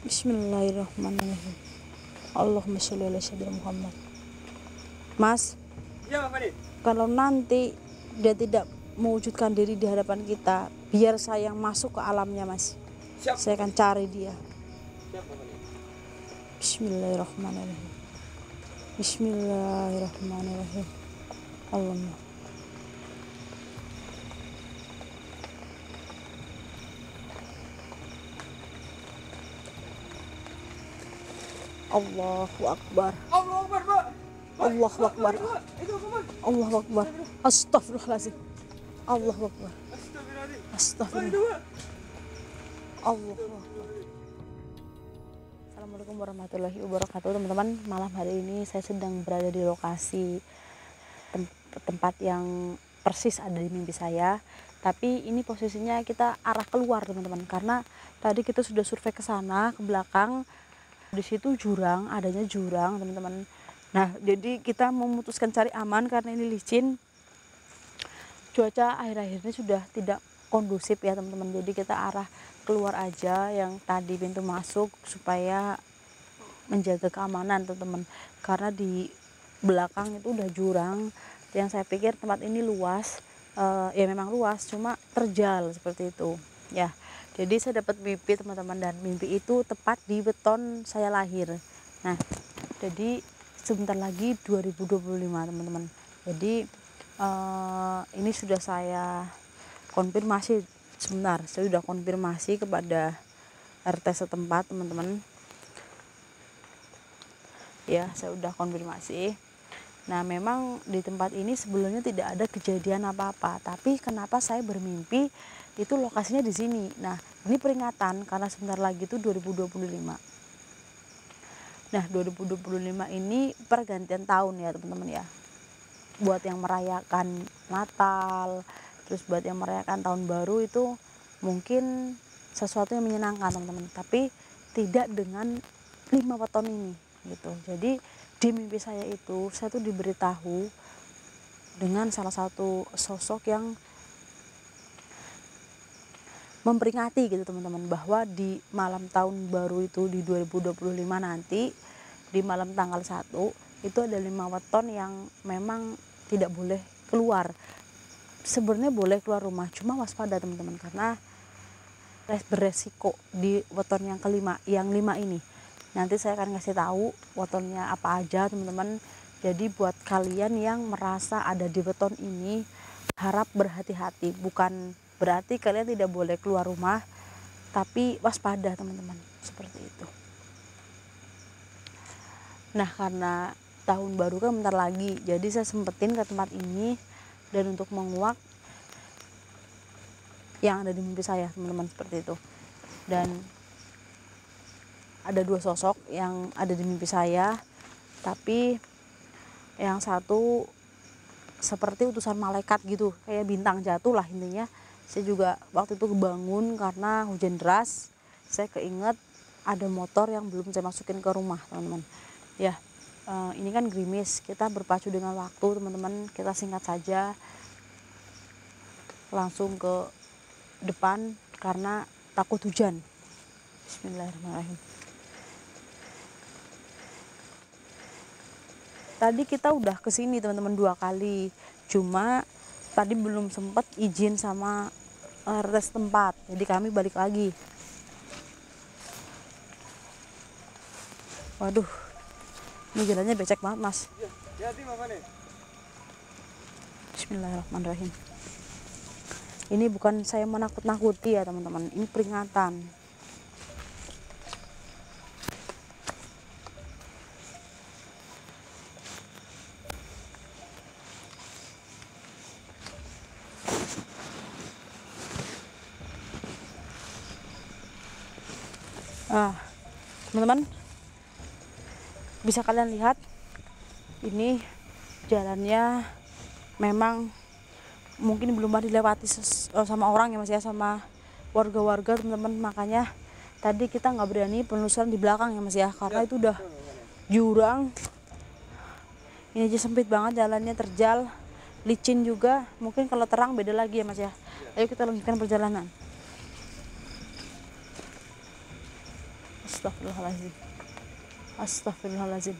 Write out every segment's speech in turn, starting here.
Bismillahirrahmanirrahim. Allahumma sholli ala sayyidina Muhammad. Mas, Iya, Pak Fani. kalau nanti dia tidak mewujudkan diri di hadapan kita, biar saya yang masuk ke alamnya, Mas. Siap. Saya akan cari dia. Siap, Pak Fani. Bismillahirrahmanirrahim. Bismillahirrahmanirrahim. Allahumma. Allahu Akbar. Allahu Akbar, Pak. Allahu Akbar. Itu apa, Pak? Allahu Akbar. Astagfirullahaladzim. Allahu Akbar. Astagfirullahaladzim. Pak, Astagfirullah. itu, Pak. Allahu Akbar. Assalamualaikum warahmatullahi wabarakatuh, teman-teman. Malam hari ini saya sedang berada di lokasi tempat yang persis ada di mimpi saya. Tapi ini posisinya kita arah keluar, teman-teman, karena tadi kita sudah survei ke sana, ke belakang. Di situ jurang, adanya jurang, teman-teman. Nah, jadi kita memutuskan cari aman karena ini licin. Cuaca akhir-akhir ini sudah tidak kondusif ya, teman-teman. Jadi kita arah keluar aja yang tadi pintu masuk supaya menjaga keamanan, teman-teman. Karena di belakang itu udah jurang. Yang saya pikir tempat ini luas, ya memang luas, cuma terjal seperti itu. Ya, jadi saya dapat mimpi, teman-teman, dan mimpi itu tepat di beton saya lahir. Nah, jadi sebentar lagi 2025, teman-teman. Jadi ini sudah saya konfirmasi sebentar. Saya sudah konfirmasi kepada RT setempat, teman-teman. Ya, saya sudah konfirmasi. Nah, memang di tempat ini sebelumnya tidak ada kejadian apa-apa. Tapi kenapa saya bermimpi itu lokasinya di sini? Nah, ini peringatan karena sebentar lagi itu 2025. Nah, 2025 ini pergantian tahun ya, teman-teman ya. Buat yang merayakan Natal, terus buat yang merayakan tahun baru itu mungkin sesuatu yang menyenangkan, teman-teman. Tapi tidak dengan 5 weton ini gitu. Jadi di mimpi saya itu saya tuh diberitahu dengan salah satu sosok yang memperingati gitu, teman-teman, bahwa di malam tahun baru itu di 2025 nanti di malam tanggal 1 itu ada 5 weton yang memang tidak boleh keluar. Sebenarnya boleh keluar rumah, cuma waspada, teman-teman, karena beresiko di weton yang kelima, yang 5 ini. Nanti saya akan ngasih tahu wetonnya apa aja, teman-teman. Jadi buat kalian yang merasa ada di weton ini, harap berhati-hati. Bukan berarti kalian tidak boleh keluar rumah, tapi waspada, teman-teman, seperti itu. Nah, karena tahun baru kan bentar lagi, jadi saya sempetin ke tempat ini dan untuk menguak yang ada di mimpi saya, teman-teman, seperti itu. Dan ada 2 sosok yang ada di mimpi saya, tapi yang satu seperti utusan malaikat gitu, kayak bintang jatuh lah intinya. Saya juga waktu itu kebangun karena hujan deras. Saya keinget ada motor yang belum saya masukin ke rumah, teman-teman. Ya, ini kan gerimis, kita berpacu dengan waktu, teman-teman. Kita singkat saja langsung ke depan karena takut hujan. Bismillahirrahmanirrahim. Tadi kita udah kesini, teman-teman, 2 kali, cuma tadi belum sempat izin sama RT setempat, jadi kami balik lagi. Waduh, ini jalannya becek banget, Mas. Hati-hati, Pak Fani. Bismillahirrahmanirrahim. Ini bukan saya menakut-nakuti ya, teman-teman, ini peringatan. Teman-teman, bisa kalian lihat ini jalannya memang mungkin belum pernah dilewati sama orang ya, Mas ya, sama warga-warga, teman-teman. Makanya tadi kita nggak berani penelusuran di belakang ya, Mas ya, karena itu udah jurang. Ini aja sempit banget jalannya, terjal, licin juga. Mungkin kalau terang beda lagi ya, Mas ya. Ayo kita lanjutkan perjalanan. Astagfirullahaladzim. Astagfirullahaladzim.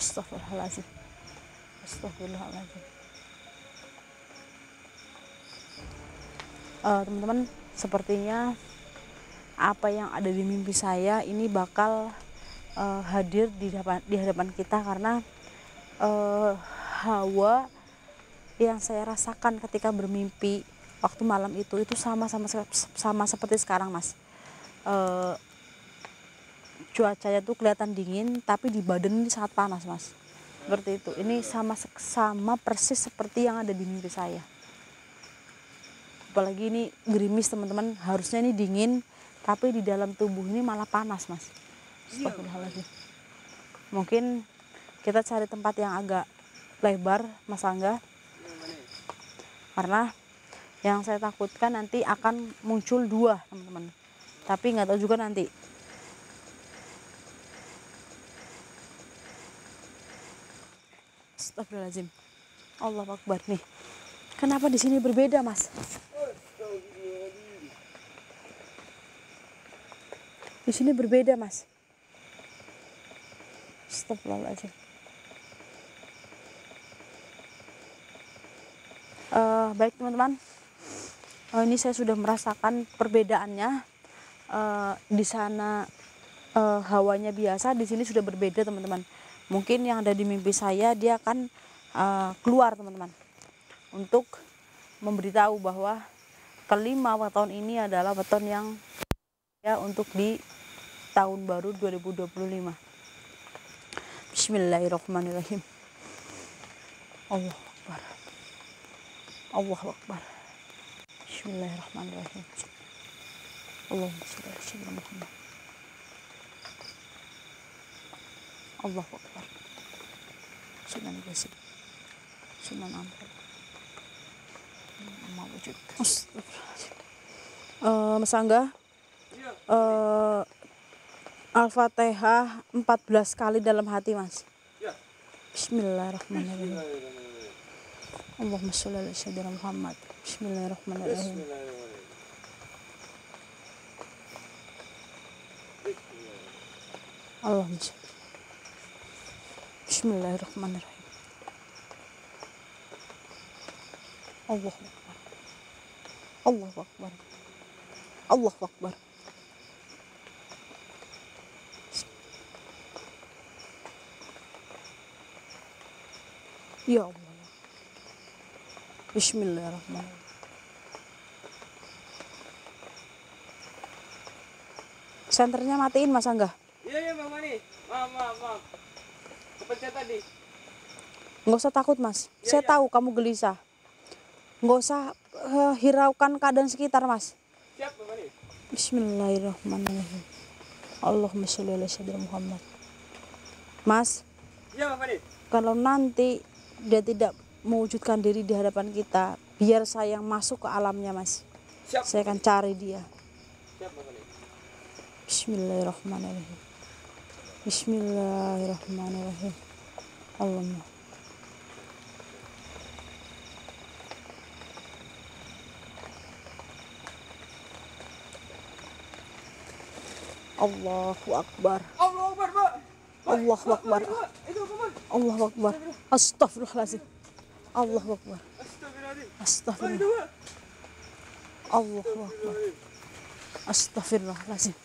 Astagfirullahaladzim. Astagfirullahaladzim. Teman-teman, sepertinya apa yang ada di mimpi saya ini bakal hadir di hadapan kita, karena hawa yang saya rasakan ketika bermimpi waktu malam itu sama seperti sekarang, Mas. Cuacanya tuh kelihatan dingin, tapi di badan ini sangat panas, Mas. Seperti itu. Ini sama persis seperti yang ada di mimpi saya. Apalagi ini gerimis, teman-teman. Harusnya ini dingin, tapi di dalam tubuh ini malah panas, Mas. Astagfirullahaladzim. Mungkin kita cari tempat yang agak lebar, Mas Angga, karena yang saya takutkan nanti akan muncul dua, teman-teman. Tapi nggak tahu juga nanti. Astagfirullahaladzim. Allahu Akbar. Nih, kenapa di sini berbeda, Mas? Di sini berbeda, Mas. Astagfirullahaladzim. Baik, teman-teman. Ini saya sudah merasakan perbedaannya. Di sana hawanya biasa, di sini sudah berbeda, teman-teman. Mungkin yang ada di mimpi saya, dia akan keluar, teman-teman, untuk memberitahu bahwa kelima weton ini adalah weton yang ya untuk di tahun baru 2025. Bismillahirrahmanirrahim. Allahu Akbar. Allahu Akbar. Bismillahirrahmanirrahim. Allahumma shalli ala sayyidina Muhammad. Allahu Akbar. Sunan Ghazi. Sunan Ampel. Amma wujud. Astagfirullahaladzim. Mas Angga, Al-Fatihah 14 kali dalam hati, Mas. Bismillahirrahmanirrahim. Allahumma sholli ala sayyidina Muhammad. Bismillahirrahmanirrahim. Allahumma sholli. Bismillahirrahmanirrahim. Allahu Akbar. Allahu Akbar. Allahu Akbar. Ya Allah. Bismillahirrahmanirrahim. Senternya matiin, Mas Angga. Iya, Mama nih. Maaf. Kepencet tadi. Nggak usah takut, Mas. Saya tahu kamu gelisah. Nggak usah hiraukan keadaan sekitar, Mas. Siap, Mama nih. Bismillahirrahmanirrahim. Allahumma sholli ala sayyidina Muhammad. Mas, Iya, Mama nih. kalau nanti dia tidak mewujudkan diri di hadapan kita, biar saya yang masuk ke alamnya, Mas. Siap. Saya akan cari dia. Siap, Mama nih. Bismillahirrahmanirrahim. Bismillahirrahmanirrahim. Allahumma. Allahu Akbar. Allahu Akbar, Pak. Allahu Akbar. Itu apa, Allahu Akbar. Astagfirullahaladzim. Allahu Akbar. Astagfirullahaladzim. Astagfirullah. Allahu Akbar. Astagfirullahaladzim.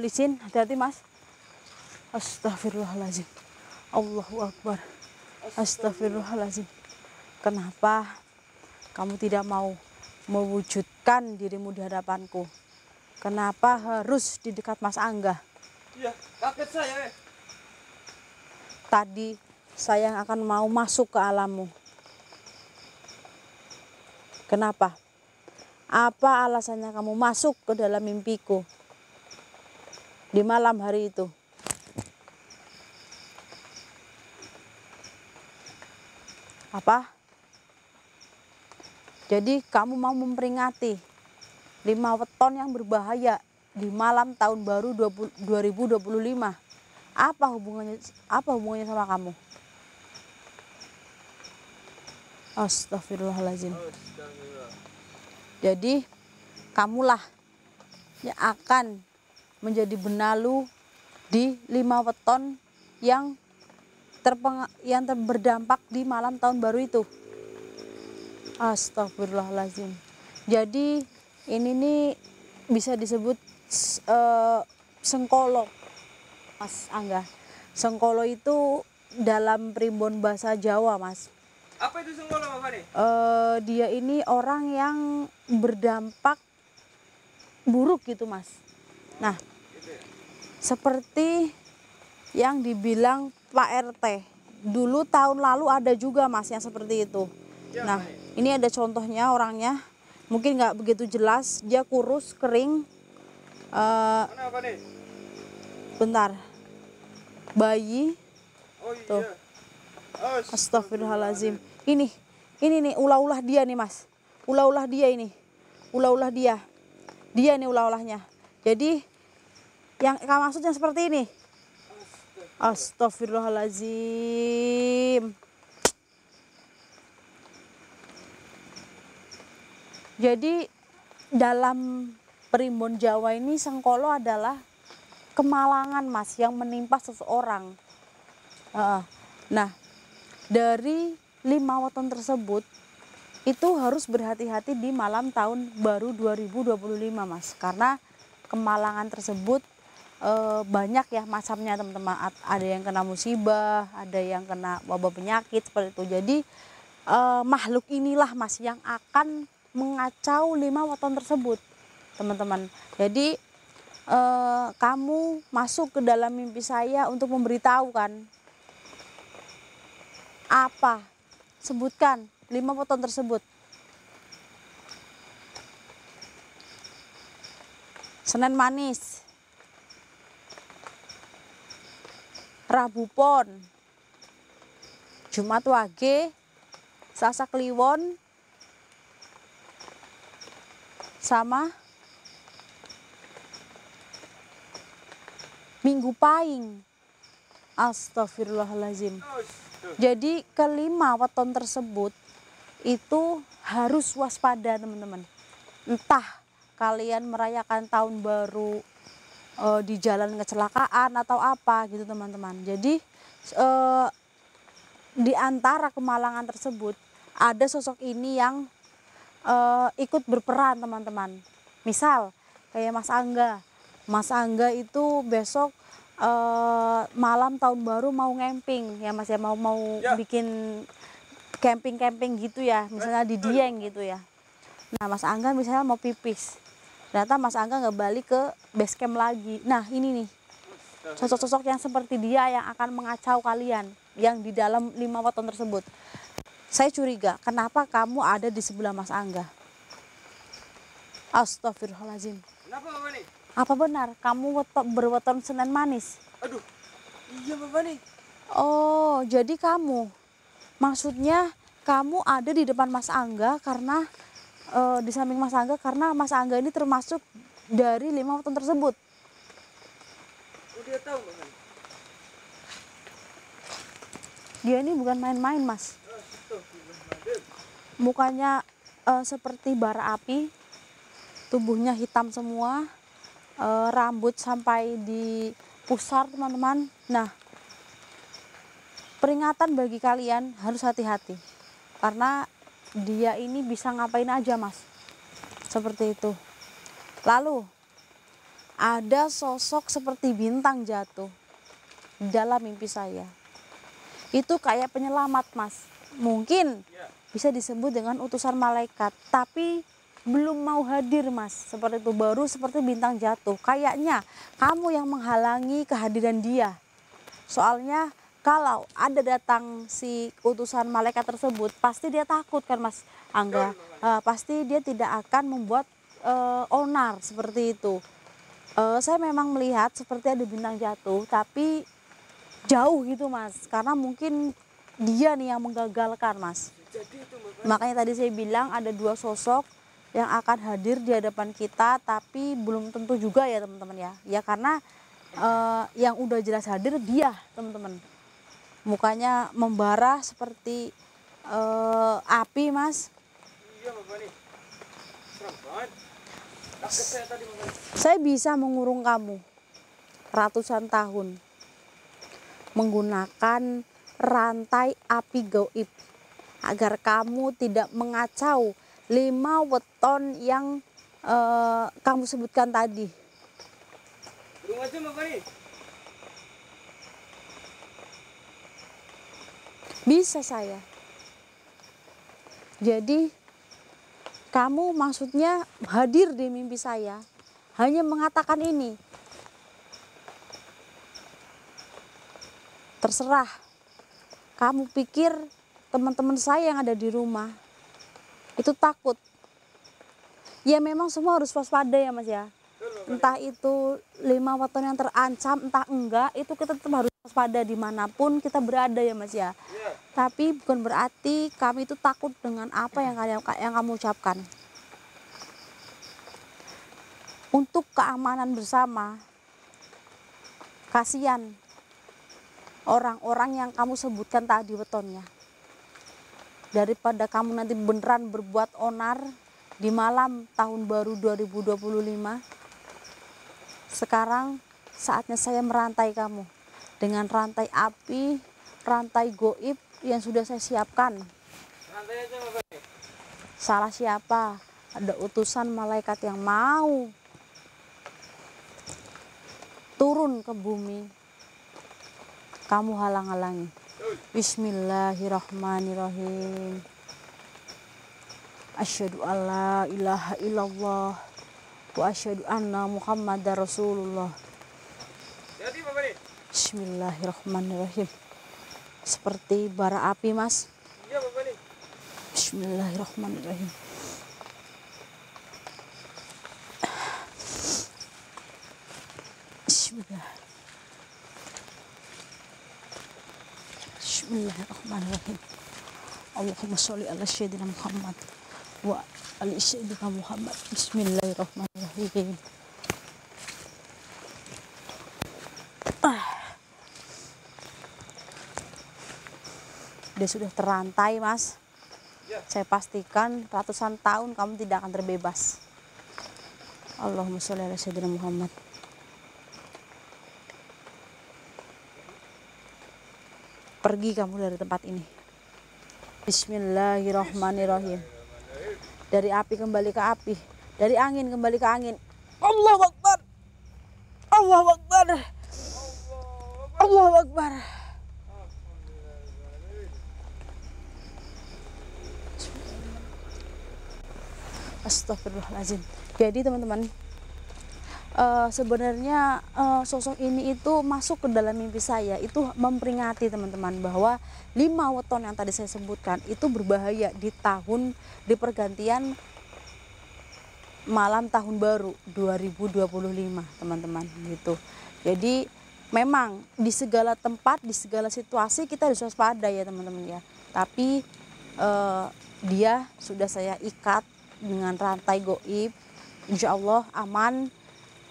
Licin, hati-hati, Mas. Astagfirullahaladzim. Allahu Akbar. Astagfirullahaladzim. Kenapa kamu tidak mau mewujudkan dirimu di hadapanku? Kenapa harus di dekat Mas Angga? Iya, kaget saya. Tadi saya yang akan mau masuk ke alammu. Kenapa? Apa alasannya kamu masuk ke dalam mimpiku di malam hari itu? Apa? Jadi kamu mau memperingati 5 weton yang berbahaya di malam tahun baru 2025. Apa hubungannya sama kamu? Astagfirullahaladzim. Astagfirullah. Jadi kamulah yang akan menjadi benalu di 5 weton yang berdampak di malam tahun baru itu. Astagfirullahaladzim. Jadi ini nih bisa disebut sengkolo, Mas Angga. Sengkolo itu dalam primbon bahasa Jawa, Mas. Apa itu sengkolo, Mbak Fani? Dia ini orang yang berdampak buruk gitu, Mas. Nah, Gitu ya? seperti yang dibilang Pak RT. Dulu tahun lalu ada juga, Mas, yang seperti itu. Ya, Nah, Fani. ini ada contohnya orangnya. Mungkin nggak begitu jelas. Dia kurus, kering. Mana Fani? Bentar. Bayi. Oh iya. Tuh. Astagfirullahaladzim. Ini nih ulah-ulah dia nih, Mas. Ulah-ulah dia ini. Ulah-ulah dia. Dia nih ulah-ulahnya. Jadi yang maksudnya seperti ini. Astagfirullahaladzim. Jadi dalam primbon Jawa ini sengkolo adalah kemalangan, Mas, yang menimpa seseorang. Nah, dari 5 weton tersebut itu harus berhati-hati di malam tahun baru 2025, Mas, karena kemalangan tersebut banyak ya macamnya, teman-teman. Ada yang kena musibah, ada yang kena wabah penyakit seperti itu. Jadi makhluk inilah, Mas, yang akan mengacau 5 weton tersebut, teman-teman. Jadi kamu masuk ke dalam mimpi saya untuk memberitahu kan. Apa? Sebutkan 5 weton tersebut. Senin Manis, Rabu Pon, Jumat Wage, Selasa Kliwon, sama Minggu Pahing. Astagfirullahaladzim. Jadi kelima weton tersebut itu harus waspada, teman-teman. Entah kalian merayakan tahun baru di jalan kecelakaan atau apa gitu, teman-teman. Jadi di antara kemalangan tersebut ada sosok ini yang ikut berperan, teman-teman. Misal kayak Mas Angga. Mas Angga itu besok malam tahun baru mau camping ya, Mas, ya, mau Ya. bikin camping gitu ya, misalnya di Dieng gitu ya. Nah, Mas Angga misalnya mau pipis, ternyata Mas Angga nggak balik ke base camp lagi. Nah, ini nih sosok-sosok yang seperti dia yang akan mengacau kalian yang di dalam 5 weton tersebut. Saya curiga kenapa kamu ada di sebelah Mas Angga. Astagfirullahaladzim. Kenapa, Mbak Fani? Apa benar kamu berweton Senin Manis? Aduh. Iya, Mbak Fani. Oh, jadi maksudnya kamu ada di depan Mas Angga karena di samping Mas Angga karena Mas Angga ini termasuk dari 5 weton tersebut. Oh, dia tahu, Mbak Fani. Dia ini bukan main-main, Mas. Astagfirullahaladzim. Mukanya seperti bara api, tubuhnya hitam semua, rambut sampai di pusar, teman-teman. Nah, peringatan bagi kalian harus hati-hati karena dia ini bisa ngapain aja, Mas, seperti itu. Lalu ada sosok seperti bintang jatuh di dalam mimpi saya. Itu kayak penyelamat, Mas. Mungkin bisa disebut dengan utusan malaikat, tapi belum mau hadir, Mas. Seperti itu, baru seperti bintang jatuh. Kayaknya kamu yang menghalangi kehadiran dia. Soalnya kalau ada datang si utusan malaikat tersebut, pasti dia takut kan, Mas Angga. Pasti dia tidak akan membuat onar seperti itu. Saya memang melihat seperti ada bintang jatuh, tapi jauh gitu, Mas. Karena mungkin dia nih yang menggagalkan, Mas. Jadi itu, Mbak Fani. Makanya tadi saya bilang ada 2 sosok yang akan hadir di hadapan kita, tapi belum tentu juga ya, teman-teman ya. Ya karena yang udah jelas hadir dia, teman-teman. Mukanya membara seperti api, Mas. Iya, Bapak nih. Serem banget. Takut saya tadi, Bapak nih. Saya bisa mengurung kamu ratusan tahun menggunakan rantai api gaib agar kamu tidak mengacau 5 weton yang kamu sebutkan tadi. Burung aja, Bapak nih. Bisa saya. Jadi kamu maksudnya hadir di mimpi saya hanya mengatakan ini. Terserah. Kamu pikir teman-teman saya yang ada di rumah itu takut. Ya memang semua harus waspada ya, Mas ya. Entah itu 5 weton yang terancam, entah enggak, itu kita tetap harus waspada dimanapun kita berada ya, Mas ya. Iya. Tapi bukan berarti kami itu takut dengan apa yang kamu ucapkan. Untuk keamanan bersama, kasihan orang-orang yang kamu sebutkan tadi wetonnya. Daripada kamu nanti beneran berbuat onar di malam tahun baru 2025, sekarang saatnya saya merantai kamu dengan rantai api, rantai goib yang sudah saya siapkan. Santai aja, Bapak nih. Salah siapa? Ada utusan malaikat yang mau turun ke bumi. Kamu halang-halangi. Bismillahirrahmanirrahim. Asyhadu alla ilaha illallah wa asyhadu anna Muhammadar Rasulullah. Jadi, Bapak nih. Bismillahirrahmanirrahim. Seperti bara api, Mas. Iya, Bapak nih. Bismillahirrahmanirrahim. Bismillah. Bismillahirrahmanirrahim. Allahumma sholli ala sayyidina Muhammad wa ali sayyidina Muhammad. Bismillahirrahmanirrahim. Dia sudah terantai, Mas. Ya. Saya pastikan ratusan tahun kamu tidak akan terbebas. Allahumma sholli ala sayyidina Muhammad. Pergi kamu dari tempat ini. Bismillahirrahmanirrahim. Dari api kembali ke api, dari angin kembali ke angin. Allahu Akbar. Allahu Akbar. Allahu Akbar. Astagfirullahaladzim. Jadi teman-teman, sebenarnya sosok ini itu masuk ke dalam mimpi saya itu memperingati teman-teman bahwa 5 weton yang tadi saya sebutkan itu berbahaya di pergantian malam tahun baru 2025 teman-teman gitu. Jadi memang di segala tempat, di segala situasi kita harus waspada ya teman-teman ya. Tapi dia sudah saya ikat dengan rantai goib, insya Allah aman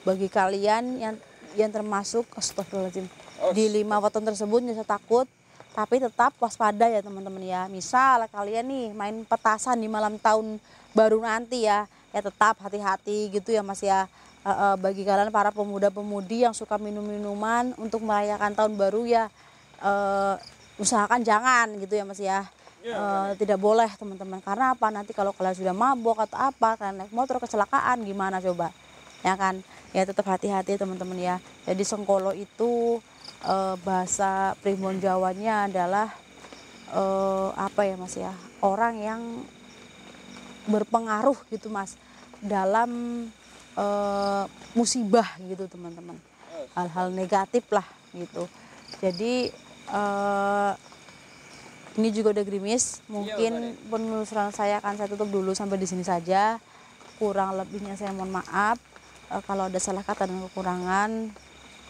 bagi kalian yang termasuk astagfirullahaladzim di 5 weton tersebut. Jangan takut, tapi tetap waspada ya teman-teman ya. Misal kalian nih main petasan di malam tahun baru nanti ya tetap hati-hati gitu ya Mas ya. Bagi kalian para pemuda-pemudi yang suka minum-minuman untuk merayakan tahun baru ya, usahakan jangan gitu ya Mas ya. Tidak boleh teman-teman, karena apa, nanti kalau kalian sudah mabok atau apa, kalian naik motor kecelakaan gimana coba ya kan. Ya tetap hati-hati teman-teman ya. Jadi sengkolo itu bahasa Primbon Jawanya adalah apa ya Mas ya, orang yang berpengaruh gitu Mas dalam musibah gitu teman-teman, hal-hal negatif lah gitu. Jadi ini juga udah gerimis, mungkin penelusuran saya akan saya tutup dulu sampai di sini saja. Kurang lebihnya saya mohon maaf. Kalau ada salah kata dan kekurangan,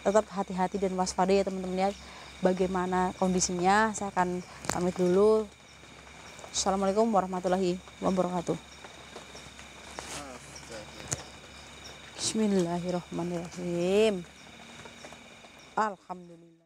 tetap hati-hati dan waspada ya teman-teman ya. Bagaimana kondisinya, saya akan pamit dulu. Assalamualaikum warahmatullahi wabarakatuh. Bismillahirrahmanirrahim. Alhamdulillah.